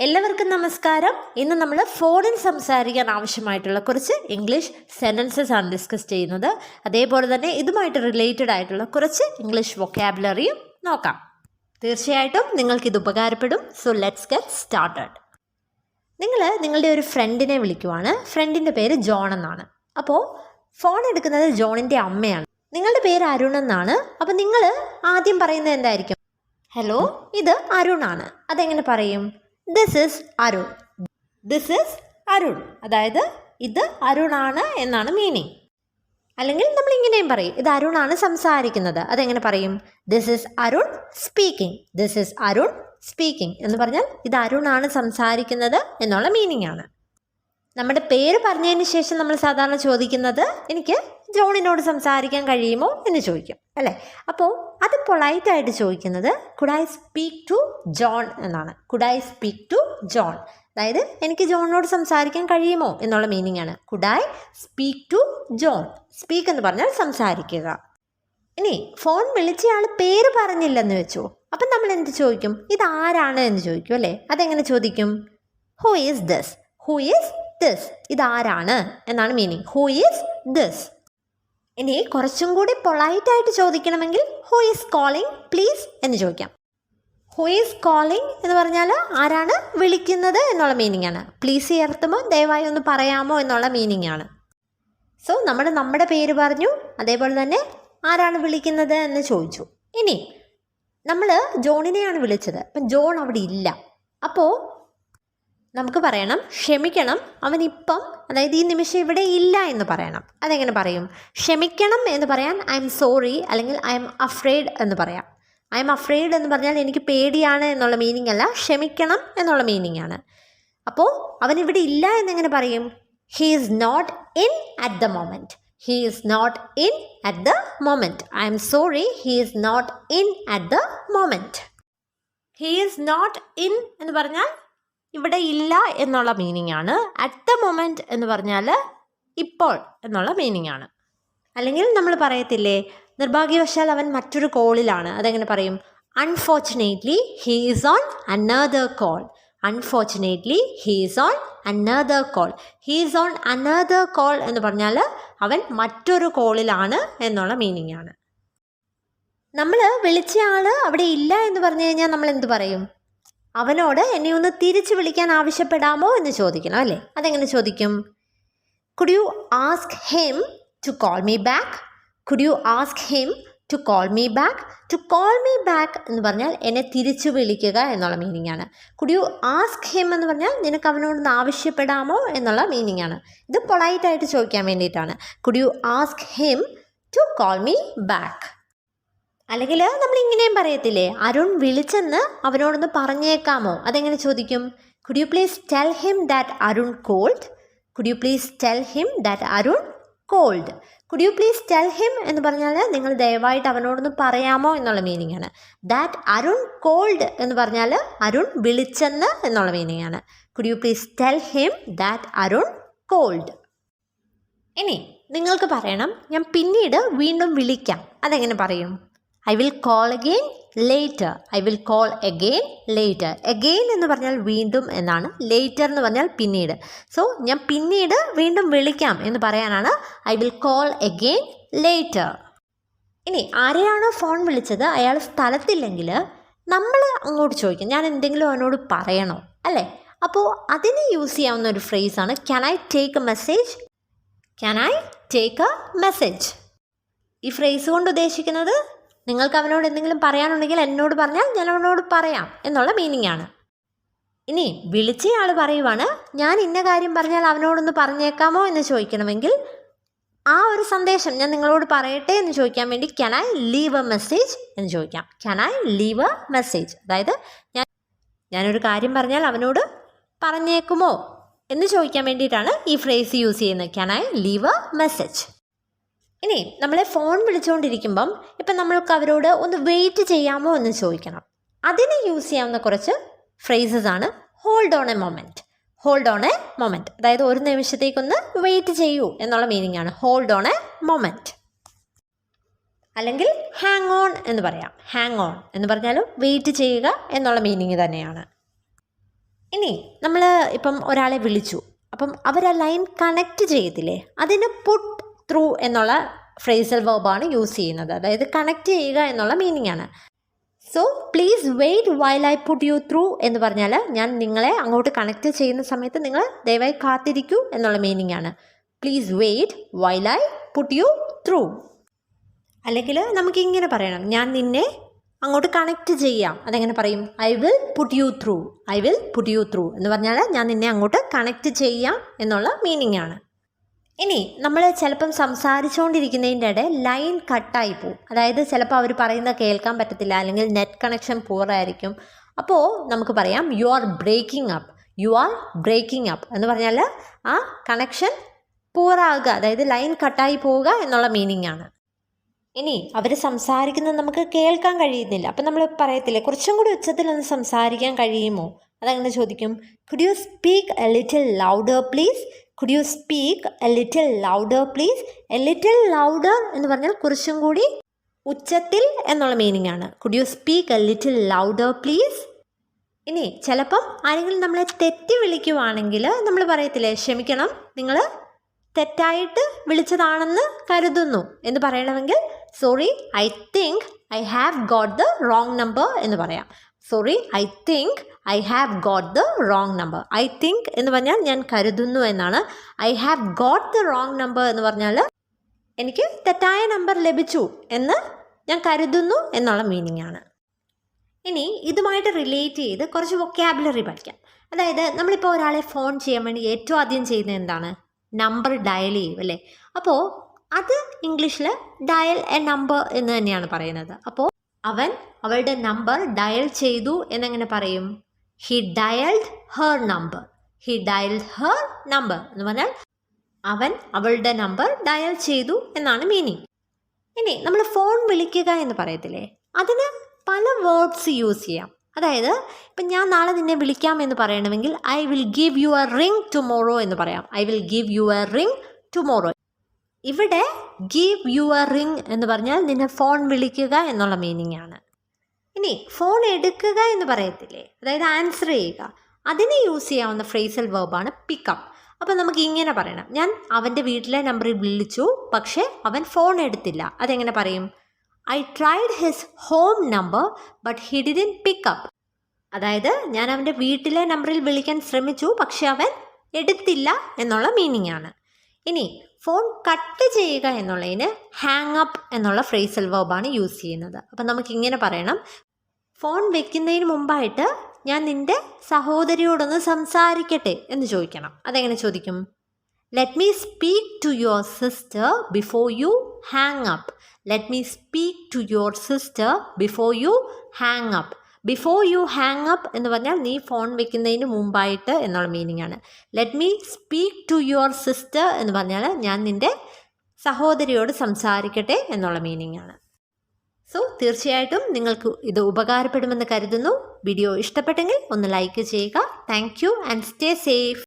എല്ലാവർക്കും നമസ്കാരം. ഇന്ന് നമ്മൾ ഫോണിൽ സംസാരിക്കാൻ ആവശ്യമായിട്ടുള്ള കുറച്ച് ഇംഗ്ലീഷ് സെൻറ്റൻസസ് ആണ് ഡിസ്കസ് ചെയ്യുന്നത്. അതേപോലെ തന്നെ ഇതുമായിട്ട് റിലേറ്റഡ് ആയിട്ടുള്ള കുറച്ച് ഇംഗ്ലീഷ് വൊക്കാബുലറിയും നോക്കാം. തീർച്ചയായിട്ടും നിങ്ങൾക്കിത് ഉപകാരപ്പെടും. So let's get started. നിങ്ങൾ നിങ്ങളുടെ ഒരു ഫ്രണ്ടിനെ വിളിക്കുവാണ്. ഫ്രണ്ടിൻ്റെ പേര് ജോൺ എന്നാണ്. അപ്പോൾ ഫോൺ എടുക്കുന്നത് ജോണിൻ്റെ അമ്മയാണ്. നിങ്ങളുടെ പേര് അരുൺ എന്നാണ്. അപ്പോൾ നിങ്ങൾ ആദ്യം പറയുന്നത് എന്തായിരിക്കും? ഹലോ, ഇത് അരുണാണ്. അതെങ്ങനെ പറയും? This is Arun. This is Arun. അതായത് ഇത് അരുണാണ് എന്നാണ് മീനിങ്. അല്ലെങ്കിൽ നമ്മൾ ഇങ്ങനെയും പറയും, ഇത് അരുണാണ് സംസാരിക്കുന്നത്. അതെങ്ങനെ പറയും? This is Arun speaking. This is Arun speaking എന്ന് പറഞ്ഞാൽ ഇത് അരുണാണ് സംസാരിക്കുന്നത് എന്നുള്ള മീനിങ് ആണ്. നമ്മുടെ പേര് പറഞ്ഞതിന് ശേഷം നമ്മൾ സാധാരണ ചോദിക്കുന്നത്, എനിക്ക് ജോണിനോട് സംസാരിക്കാൻ കഴിയുമോ എന്ന് ചോദിക്കും, അല്ലേ? അപ്പോൾ അത് പൊളൈറ്റായിട്ട് ചോദിക്കുന്നത് could I speak to John എന്നാണ്. Could I speak to John, അതായത് എനിക്ക് ജോണിനോട് സംസാരിക്കാൻ കഴിയുമോ എന്നുള്ള മീനിങ് ആണ്. Could I speak to John. Speak എന്ന് പറഞ്ഞാൽ സംസാരിക്കുക. ഇനി ഫോൺ വിളിച്ചയാൾ പേര് പറഞ്ഞില്ലെന്ന് വെച്ചു, അപ്പം നമ്മൾ എന്ത് ചോദിക്കും? ഇതാരാണ് എന്ന് ചോദിക്കും, അല്ലേ? അതെങ്ങനെ ചോദിക്കും? Who is this? Who is this? ഇതാരാണ് എന്നാണ് മീനിങ്. Who is this. ഇനി കുറച്ചും കൂടി പൊളൈറ്റായിട്ട് ചോദിക്കണമെങ്കിൽ ഹൂ ഈസ് കോളിംഗ് പ്ലീസ് എന്ന് ചോദിക്കാം. ഹൂ ഈസ് കോളിംഗ് എന്ന് പറഞ്ഞാൽ ആരാണ് വിളിക്കുന്നത് എന്നുള്ള മീനിങ് ആണ്. പ്ലീസ് ചേർത്തുമ്പോൾ ദയവായി ഒന്ന് പറയാമോ എന്നുള്ള മീനിങ് ആണ്. സോ നമ്മുടെ പേര് പറഞ്ഞു, അതേപോലെ തന്നെ ആരാണ് വിളിക്കുന്നത് എന്ന് ചോദിച്ചു. ഇനി നമ്മൾ ജോണിനെയാണ് വിളിച്ചത്. അപ്പം ജോൺ അവിടെ ഇല്ല. അപ്പോൾ നമുക്ക് പറയണം, ക്ഷമിക്കണം, അവനിപ്പം, അതായത് ഈ നിമിഷം ഇവിടെ ഇല്ല എന്ന് പറയണം. അതെങ്ങനെ പറയും? ക്ഷമിക്കണം എന്ന് പറയാൻ ഐ എം സോറി, അല്ലെങ്കിൽ ഐ എം അഫ്രെയ്ഡ് എന്ന് പറയാം. ഐ എം അഫ്രെയ്ഡ് എന്ന് പറഞ്ഞാൽ എനിക്ക് പേടിയാണ് എന്നുള്ള മീനിങ് അല്ല, ക്ഷമിക്കണം എന്നുള്ള മീനിങ് ആണ്. അപ്പോൾ അവനിവിടെ ഇല്ല എന്നെങ്ങനെ പറയും? He is not in at the moment. He is not in at the moment. I'm sorry, he is not in at the moment. He is not in എന്ന് പറഞ്ഞാൽ ഇവിടെ ഇല്ല എന്നുള്ള മീനിങ് ആണ്. അറ്റ് ദ മൊമെൻറ്റ് എന്ന് പറഞ്ഞാൽ ഇപ്പോൾ എന്നുള്ള മീനിങ് ആണ്. അല്ലെങ്കിൽ നമ്മൾ പറയത്തില്ലേ, നിർഭാഗ്യവശാൽ അവൻ മറ്റൊരു കോളിലാണ്. അതെങ്ങനെ പറയും? Unfortunately he is on another call. Unfortunately he is on another call. He is on another call എന്ന് പറഞ്ഞാൽ അവൻ മറ്റൊരു കോളിലാണ് എന്നുള്ള മീനിങ് ആണ്. നമ്മൾ വിളിച്ച ആൾ അവിടെ ഇല്ല എന്ന് പറഞ്ഞു കഴിഞ്ഞാൽ നമ്മൾ എന്ത് പറയും? അവനോട് എന്നെ ഒന്ന് തിരിച്ച് വിളിക്കാൻ ആവശ്യപ്പെടാമോ എന്ന് ചോദിക്കണം, അല്ലേ? അതെങ്ങനെ ചോദിക്കും? Could you ask him to call me back? Could you ask him to call me back? To call me back എന്ന് പറഞ്ഞാൽ എന്നെ തിരിച്ചു വിളിക്കുക എന്നുള്ള മീനിങ് ആണ്. കുഡ് യു ആസ്ക് ഹിം എന്ന് പറഞ്ഞാൽ നിനക്ക് അവനോടൊന്ന് ആവശ്യപ്പെടാമോ എന്നുള്ള മീനിങ് ആണ്. ഇത് പൊളൈറ്റായിട്ട് ചോദിക്കാൻ വേണ്ടിയിട്ടാണ്. Could you ask him to call me back. അല്ലെങ്കിൽ നമ്മൾ ഇങ്ങനെയും പറയത്തില്ലേ, അരുൺ വിളിച്ചെന്ന് അവനോടൊന്ന് പറഞ്ഞേക്കാമോ? അതെങ്ങനെ ചോദിക്കും? Could you please tell him that Arun called? Could you please tell him that Arun called. Could you please tell him എന്ന് പറഞ്ഞാൽ നിങ്ങൾ ദയവായിട്ട് അവനോടൊന്ന് പറയാമോ എന്നുള്ള മീനിങ് ആണ്. ദാറ്റ് അരുൺ കോൾഡ് എന്ന് പറഞ്ഞാൽ അരുൺ വിളിച്ചെന്ന് എന്നുള്ള മീനിങ് ആണ്. Could you please tell him that Arun called. ഇനി നിങ്ങൾക്ക് പറയണം, ഞാൻ പിന്നീട് വീണ്ടും വിളിക്കാം. അതെങ്ങനെ പറയും? I will call again later. I will call again later. Again എന്ന് പറഞ്ഞാൽ വീണ്ടും എന്നാണ്. ലേറ്റർ എന്ന് പറഞ്ഞാൽ പിന്നീട്. സോ ഞാൻ പിന്നീട് വീണ്ടും വിളിക്കാം എന്ന് പറയാനാണ് I will call again later. ഇനി ആരെയാണോ ഫോൺ വിളിച്ചത് അയാൾ സ്ഥലത്തില്ലെങ്കിൽ നമ്മൾ അങ്ങോട്ട് ചോദിക്കും, ഞാൻ എന്തെങ്കിലും അവനോട് പറയണോ, അല്ലേ? അപ്പോൾ അതിന് യൂസ് ചെയ്യാവുന്ന ഒരു ഫ്രേസാണ് can I take a message? Can I take a message. ഈ ഫ്രേസ് കൊണ്ട് ഉദ്ദേശിക്കുന്നത് നിങ്ങൾക്ക് അവനോട് എന്തെങ്കിലും പറയാനുണ്ടെങ്കിൽ എന്നോട് പറഞ്ഞാൽ ഞാൻ അവനോട് പറയാം എന്നുള്ള മീനിങ് ആണ്. ഇനി വിളിച്ചയാൾ പറയുവാണ്, ഞാൻ ഇന്ന കാര്യം പറഞ്ഞാൽ അവനോടൊന്ന് പറഞ്ഞേക്കാമോ എന്ന് ചോദിക്കണമെങ്കിൽ ആ ഒരു സന്ദേശം ഞാൻ നിങ്ങളോട് പറയട്ടെ എന്ന് ചോദിക്കാൻ വേണ്ടി can I leave A message എന്ന് ചോദിക്കാം. Can I leave A message, അതായത് ഞാനൊരു കാര്യം പറഞ്ഞാൽ അവനോട് പറഞ്ഞേക്കുമോ എന്ന് ചോദിക്കാൻ വേണ്ടിയിട്ടാണ് ഈ ഫ്രേസ് യൂസ് ചെയ്യുന്നത്. Can I leave A message. ഇനി നമ്മളെ ഫോൺ വിളിച്ചുകൊണ്ടിരിക്കുമ്പം ഇപ്പം നമ്മൾക്ക് അവരോട് ഒന്ന് വെയിറ്റ് ചെയ്യാമോ എന്ന് ചോദിക്കണം. അതിന് യൂസ് ചെയ്യാവുന്ന കുറച്ച് ഫ്രേസസ് ആണ് hold on A moment. Hold on A moment, അതായത് ഒരു നിമിഷത്തേക്കൊന്ന് വെയിറ്റ് ചെയ്യൂ എന്നുള്ള മീനിങ് ആണ് ഹോൾഡ് ഓൺ എ മൊമെൻറ്റ്. അല്ലെങ്കിൽ ഹാങ് ഓൺ എന്ന് പറയാം. ഹാങ് ഓൺ എന്ന് പറഞ്ഞാലും വെയിറ്റ് ചെയ്യുക എന്നുള്ള മീനിങ് തന്നെയാണ്. ഇനി നമ്മൾ ഇപ്പം ഒരാളെ വിളിച്ചു, അപ്പം അവർ ആ ലൈൻ കണക്റ്റ് ചെയ്തില്ലേ, അതിന് പുട്ട് ത്രൂ എന്നുള്ള ഫ്രേസൽ വെർബാണ് യൂസ് ചെയ്യുന്നത്. അതായത് കണക്റ്റ് ചെയ്യുക എന്നുള്ള മീനിങ് ആണ്. So please wait while I put you through എന്ന് പറഞ്ഞാൽ ഞാൻ നിങ്ങളെ അങ്ങോട്ട് കണക്റ്റ് ചെയ്യുന്ന സമയത്ത് നിങ്ങൾ ദയവായി കാത്തിരിക്കൂ എന്നുള്ള മീനിങ് ആണ്. Please wait while I put you through. അല്ലെങ്കിൽ നമുക്കിങ്ങനെ പറയണം, ഞാൻ നിന്നെ അങ്ങോട്ട് കണക്റ്റ് ചെയ്യാം. അതെങ്ങനെ പറയും? I will put you through. I will put you through എന്ന് പറഞ്ഞാൽ ഞാൻ നിന്നെ അങ്ങോട്ട് കണക്റ്റ് ചെയ്യാം എന്നുള്ള മീനിങ് ആണ്. ഇനി നമ്മൾ ചിലപ്പം സംസാരിച്ചുകൊണ്ടിരിക്കുന്നതിൻ്റെ ഇടയിൽ ലൈൻ കട്ടായി പോവും. അതായത് ചിലപ്പോൾ അവർ പറയുന്നത് കേൾക്കാൻ പറ്റത്തില്ല, അല്ലെങ്കിൽ നെറ്റ് കണക്ഷൻ പൂറായിരിക്കും. അപ്പോൾ നമുക്ക് പറയാം you are breaking up. You are breaking up എന്ന് പറഞ്ഞാൽ ആ കണക്ഷൻ പൂറാകുക, അതായത് ലൈൻ കട്ടായി പോവുക എന്നുള്ള മീനിങ് ആണ്. ഇനി അവർ സംസാരിക്കുന്നത് നമുക്ക് കേൾക്കാൻ കഴിയുന്നില്ല, അപ്പം നമ്മൾ പറയത്തില്ലേ കുറച്ചും കൂടി ഉച്ചത്തിലൊന്ന് സംസാരിക്കാൻ കഴിയുമോ? അതങ്ങനെ ചോദിക്കും. Could you speak A little louder please? Could you speak A little louder please? A little louder എന്ന് പറഞ്ഞാൽ കുറച്ചും കൂടി ഉച്ചത്തിൽ എന്നുള്ള മീനിങ് ആണ്. Could you speak A little louder please? ഇനി ചിലപ്പം ആരെങ്കിലും നമ്മളെ തെറ്റി വിളിക്കുവാണെങ്കിൽ നമ്മൾ പറയത്തില്ലേ ക്ഷമിക്കണം, നിങ്ങൾ തെറ്റായിട്ട് വിളിച്ചതാണെന്ന് കരുതുന്നു എന്ന് പറയണമെങ്കിൽ sorry I think I have got the wrong number എന്ന് പറയാം. Sorry I think I have got the wrong number. I think എന്ന് പറഞ്ഞാൽ ഞാൻ കരുതുന്നു എന്നാണ്. I have got the wrong number എന്ന് പറഞ്ഞാൽ എനിക്ക് തെറ്റായ നമ്പർ ലഭിച്ചു എന്ന് ഞാൻ കരുതുന്നു എന്നുള്ള മീനിങ് ആണ്. ഇനി ഇതുമായിട്ട് റിലേറ്റ് ചെയ്ത് കുറച്ച് വൊക്കാബുലറി പഠിക്കാം. അതായത് നമ്മളിപ്പോൾ ഒരാളെ ഫോൺ ചെയ്യാൻ വേണ്ടി ഏറ്റവും ആദ്യം ചെയ്യുന്നത് എന്താണ്? നമ്പർ ഡയൽ ചെയ്യും അല്ലേ? അപ്പോൾ അത് ഇംഗ്ലീഷിൽ ഡയൽ എ നമ്പർ എന്ന് തന്നെയാണ് പറയുന്നത്. അപ്പോൾ അവൻ അവളുടെ നമ്പർ ഡയൽ ചെയ്തു എന്നെങ്ങനെ പറയും? He dialled her number. He dialled her number എന്ന് പറഞ്ഞാൽ അവൻ അവളുടെ നമ്പർ ഡയൽ ചെയ്തു എന്നാണ് മീനിങ്. ഇനി നമ്മൾ ഫോൺ വിളിക്കുക എന്ന് പറയത്തില്ലേ, അതിന് പല വേർഡ്സ് യൂസ് ചെയ്യാം. അതായത് ഇപ്പം ഞാൻ നാളെ നിന്നെ വിളിക്കാം എന്ന് പറയണമെങ്കിൽ I will give you A ring tomorrow എന്ന് പറയാം. I will give you A ring tomorrow. ഇവിടെ ഗിവ് യു എ റിംഗ് എന്ന് പറഞ്ഞാൽ നിന്നെ ഫോൺ വിളിക്കുക എന്നുള്ള മീനിങ് ആണ്. ഇനി ഫോൺ എടുക്കുക എന്ന് പറയത്തില്ലേ, അതായത് ആൻസർ ചെയ്യുക, അതിന് യൂസ് ചെയ്യാവുന്ന ഫ്രേസൽ വെർബാണ് പിക്കപ്പ്. അപ്പോൾ നമുക്ക് ഇങ്ങനെ പറയണം, ഞാൻ അവൻ്റെ വീട്ടിലെ നമ്പറിൽ വിളിച്ചു പക്ഷേ അവൻ ഫോൺ എടുത്തില്ല. അതെങ്ങനെ പറയും? I tried his home number but he didn't pick up. അതായത് ഞാൻ അവൻ്റെ വീട്ടിലെ നമ്പറിൽ വിളിക്കാൻ ശ്രമിച്ചു പക്ഷെ അവൻ എടുത്തില്ല എന്നുള്ള മീനിങ് ആണ്. ഇനി ഫോൺ കട്ട് ചെയ്യുക എന്നുള്ളതിന് ഹാങ് അപ്പ് എന്നുള്ള ഫ്രേസൽ വെർബാണ് യൂസ് ചെയ്യുന്നത്. അപ്പം നമുക്കിങ്ങനെ പറയണം, ഫോൺ വെക്കുന്നതിന് മുമ്പായിട്ട് ഞാൻ നിൻ്റെ സഹോദരിയോടൊന്ന് സംസാരിക്കട്ടെ എന്ന് ചോദിക്കണം. അതെങ്ങനെ ചോദിക്കും? Let me speak to your sister before you hang up. Let me speak to your sister before you hang up. Before you hang up എന്ന് പറഞ്ഞാൽ നീ ഫോൺ വെക്കുന്നതിന് മുമ്പായിട്ട് എന്നുള്ള മീനിങ് ആണ്. Let me speak to your sister എന്ന് പറഞ്ഞാൽ ഞാൻ നിൻ്റെ സഹോദരിയോട് സംസാരിക്കട്ടെ എന്നുള്ള മീനിങ് ആണ്. സോ തീർച്ചയായിട്ടും നിങ്ങൾക്ക് ഇത് ഉപകാരപ്പെടുമെന്ന് കരുതുന്നു. വീഡിയോ ഇഷ്ടപ്പെട്ടെങ്കിൽ ഒന്ന് ലൈക്ക് ചെയ്യുക. Thank you and stay safe.